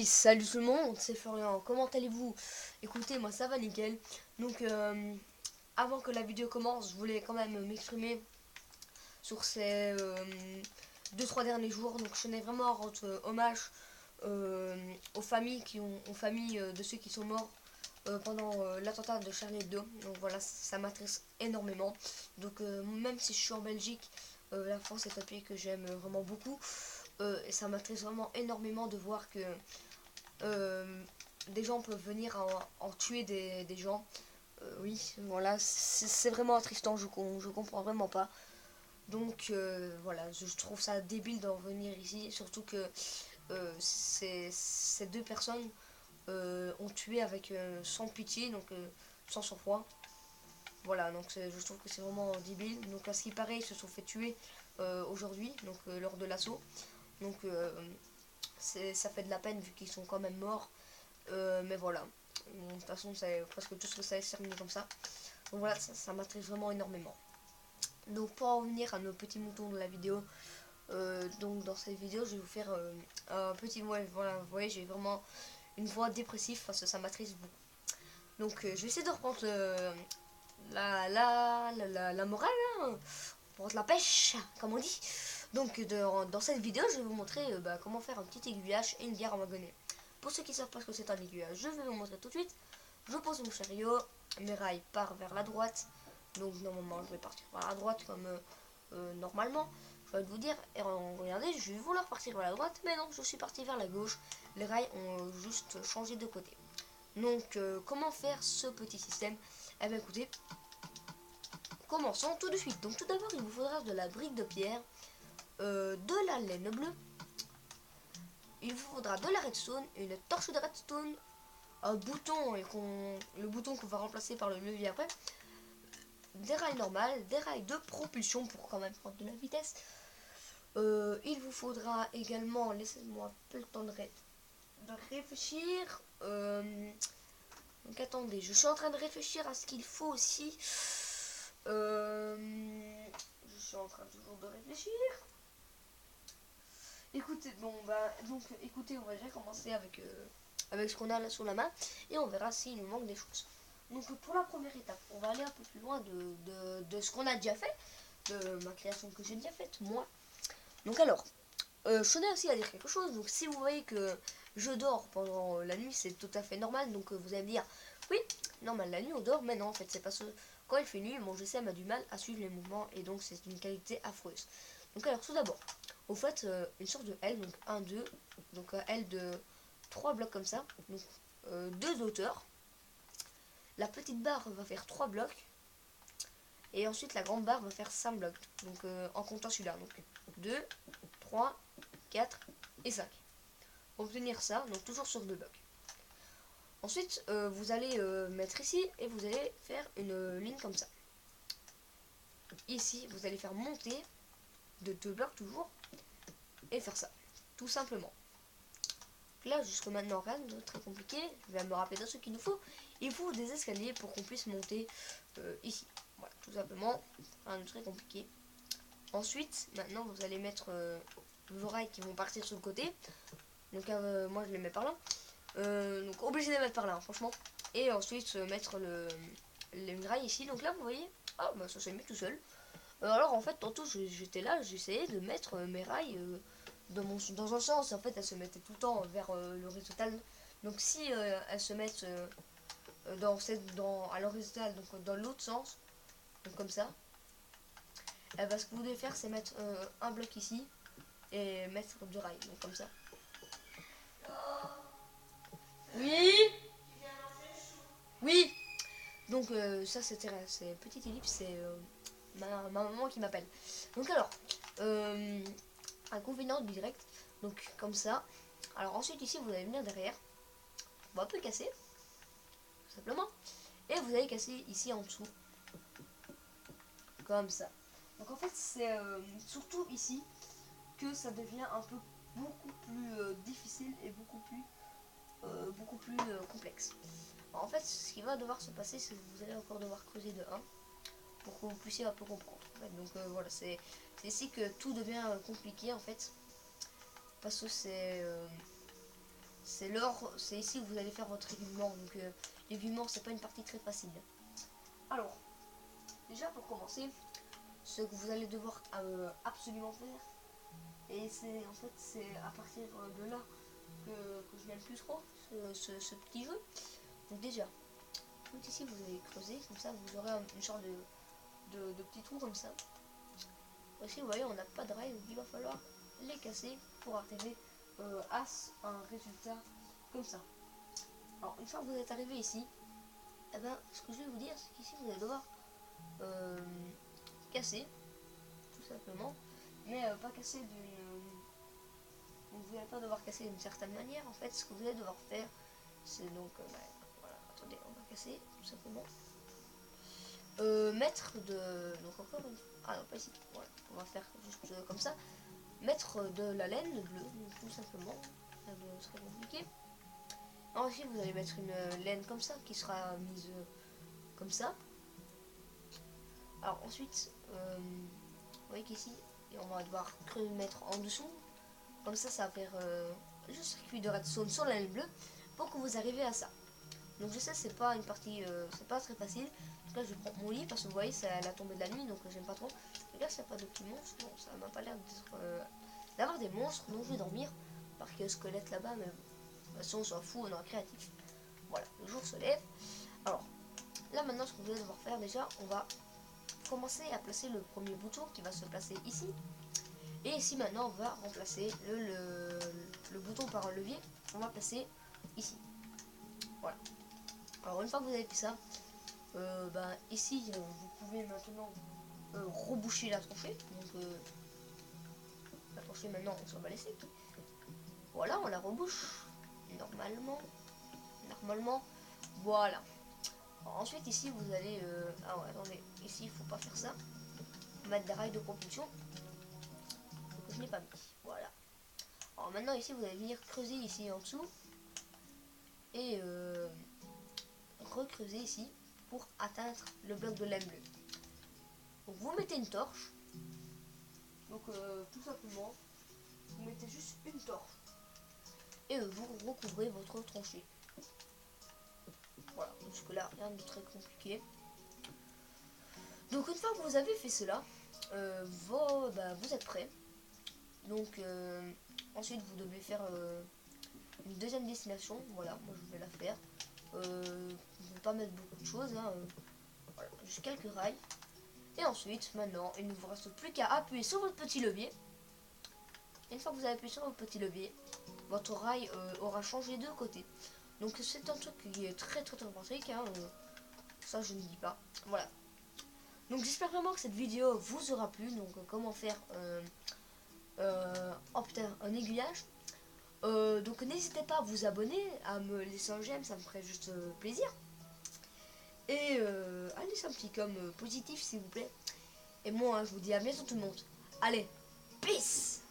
Salut tout le monde, c'est Florian, comment allez-vous? Écoutez, moi ça va nickel. Donc avant que la vidéo commence, je voulais quand même m'exprimer sur ces 2-3 derniers jours. Donc je tenais vraiment à rendre hommage aux familles de ceux qui sont morts pendant l'attentat de Charlie Hebdo. Donc voilà, ça m'intéresse énormément. Donc même si je suis en Belgique, la France est un pays que j'aime vraiment beaucoup. Et ça m'intéresse vraiment énormément de voir que des gens peuvent venir en tuer des gens. Oui, voilà, c'est vraiment attristant, je comprends vraiment pas. Donc voilà, je trouve ça débile d'en venir ici, surtout que ces deux personnes ont tué avec sans pitié, donc sans sang-froid. Voilà, donc je trouve que c'est vraiment débile. Donc à ce qui paraît, ils se sont fait tuer aujourd'hui, donc lors de l'assaut. Donc ça fait de la peine vu qu'ils sont quand même morts. Mais voilà. De toute façon, c'est presque tout ce que ça est terminé comme ça. Donc voilà, ça m'intéresse vraiment énormément. Donc pour en revenir à nos petits moutons de la vidéo, donc dans cette vidéo, je vais vous faire un petit... Ouais, voilà, vous voyez, j'ai vraiment une voix dépressive parce que ça m'attriste beaucoup. Donc je vais essayer de reprendre la morale, hein, pour la pêche, comme on dit. Donc dans cette vidéo, je vais vous montrer comment faire un petit aiguillage et une bière à wagonner. Pour ceux qui ne savent pas ce que c'est un aiguillage, je vais vous montrer tout de suite. Je pose mon chariot, mes rails partent vers la droite. Donc normalement, je vais partir vers la droite comme normalement. Je vais vous dire, et regardez, je vais vouloir partir vers la droite, mais non, je suis parti vers la gauche. Les rails ont juste changé de côté. Donc comment faire ce petit système? Eh bien écoutez, commençons tout de suite. Donc tout d'abord, il vous faudra de la brique de pierre, de la laine bleue, il vous faudra de la redstone, une torche de redstone, un bouton, le bouton qu'on va remplacer par le levier après, des rails normales, des rails de propulsion pour quand même prendre de la vitesse. Il vous faudra également, laissez-moi un peu le temps de réfléchir. Donc attendez, je suis en train de réfléchir à ce qu'il faut aussi. Je suis en train toujours de réfléchir. Écoutez, bon bah donc écoutez, on va déjà commencer avec ce qu'on a là sous la main et on verra s'il nous manque des choses. Donc pour la première étape, on va aller un peu plus loin de ce qu'on a déjà fait, de ma création que j'ai déjà faite, moi. Donc alors, je tenais aussi à dire quelque chose. Donc si vous voyez que je dors pendant la nuit, c'est tout à fait normal. Donc vous allez me dire, oui, normal, la nuit on dort, mais non, en fait c'est parce que quand il fait nuit, mon GSM a du mal à suivre les mouvements et donc c'est une qualité affreuse. Donc alors tout d'abord, vous faites une sorte de L, donc 1, 2, donc un L de 3 blocs comme ça, donc 2 d'auteur. La petite barre va faire 3 blocs, et ensuite la grande barre va faire 5 blocs, donc en comptant celui-là, donc 2, 3, 4 et 5. Pour obtenir ça, donc toujours sur 2 blocs. Ensuite, vous allez mettre ici, et vous allez faire une ligne comme ça. Ici, vous allez faire monter de 2 blocs toujours, et faire ça, tout simplement. Là jusque maintenant rien de très compliqué. Je vais me rappeler de ce qu'il nous faut. Il faut des escaliers pour qu'on puisse monter ici. Voilà, tout simplement, rien de très compliqué. Ensuite, maintenant vous allez mettre vos rails qui vont partir sur le côté. Donc moi je les mets par là. Donc obligé de les mettre par là, hein, franchement. Et ensuite mettre les rails ici. Donc là vous voyez, ah bah ça s'est mis tout seul. Alors en fait tantôt j'étais là, j'essayais de mettre mes rails dans un sens. En fait elles se mettaient tout le temps vers l'horizontale. Donc si elles se mettent à l'horizontale, donc dans l'autre sens, donc comme ça, ce que vous devez faire c'est mettre un bloc ici et mettre 2 rails, donc comme ça. Oui. Oui. Donc ça c'était petite ellipse, c'est ma maman qui m'appelle. Donc alors, inconvénient du direct, donc comme ça. Alors ensuite ici vous allez venir derrière, on va un peu casser, tout simplement. Et vous allez casser ici en dessous, comme ça. Donc en fait c'est surtout ici que ça devient un peu beaucoup plus difficile et beaucoup plus complexe. Alors, en fait ce qui va devoir se passer, c'est que vous allez encore devoir creuser de 1 pour que vous puissiez un peu comprendre. En fait. Donc voilà, c'est ici que tout devient compliqué en fait, parce que c'est l'or, c'est ici que vous allez faire votre aiguillement. Donc l'aiguillement, c'est pas une partie très facile. Alors, déjà pour commencer, ce que vous allez devoir absolument faire, et c'est en fait c'est à partir de là que je n'aime plus trop ce petit jeu. Donc déjà, tout ici vous allez creuser, comme ça vous aurez une sorte de petits trous comme ça. Ici vous voyez on n'a pas de rails, donc il va falloir les casser pour arriver à un résultat comme ça. Alors une fois que vous êtes arrivé ici, eh ben, ce que je vais vous dire c'est qu'ici vous allez devoir casser tout simplement, mais pas casser d'une... vous n'allez pas devoir casser d'une certaine manière. En fait ce que vous allez devoir faire c'est donc voilà, attendez, on va casser tout simplement, mettre de... donc encore une... ah non pas ici, voilà, on va faire juste comme ça, mettre de la laine bleue, donc tout simplement, ça serait compliqué. Ensuite vous allez mettre une laine comme ça qui sera mise comme ça. Alors ensuite vous voyez qu'ici on va devoir mettre en dessous, comme ça ça va faire le circuit de redstone sur la laine bleue pour que vous arrivez à ça. Donc je sais c'est pas une partie, c'est pas très facile. En tout cas je prends mon lit parce que vous voyez c'est la tombée de la nuit, donc j'aime pas trop. Regarde s'il n'y a pas de petits monstres, non ça m'a pas l'air d'avoir des monstres, donc je vais dormir par qu'il y a un squelette là-bas, mais de toute façon on s'en fout, on est créatif. Voilà, le jour se lève. Alors là maintenant ce qu'on va devoir faire déjà, on va commencer à placer le premier bouton qui va se placer ici. Et ici maintenant on va remplacer le bouton par un levier, on va placer ici. Voilà. Alors une fois que vous avez fait ça, ici vous pouvez maintenant reboucher la tranchée. Donc la tranchée maintenant on s'en va laisser. Voilà, on la rebouche normalement. Voilà. Alors, ensuite ici vous allez ah ouais, attendez, ici il faut pas faire ça. Mettre des rails de propulsion que je n'ai pas mis. Voilà. Alors maintenant ici vous allez venir creuser ici en dessous et recreuser ici pour atteindre le bloc de laine bleue. Donc vous mettez une torche. Donc tout simplement vous mettez juste une torche et vous recouvrez votre tranchée. Voilà, jusque là rien de très compliqué. Donc une fois que vous avez fait cela, vous êtes prêt. Donc ensuite vous devez faire une deuxième destination. Voilà, moi je vais la faire. Je ne vais pas mettre beaucoup de choses, hein, voilà, juste quelques rails. Et ensuite, maintenant, il ne vous reste plus qu'à appuyer sur votre petit levier. Et une fois que vous avez appuyé sur votre petit levier, votre rail aura changé de côté. Donc c'est un truc qui est très pratique, hein, ça je ne dis pas. Voilà. Donc j'espère vraiment que cette vidéo vous aura plu. Donc comment faire un aiguillage. Donc n'hésitez pas à vous abonner, à me laisser un j'aime, ça me ferait juste plaisir. Et à laisser un petit com positif s'il vous plaît. Et moi je vous dis à bientôt tout le monde. Allez, peace!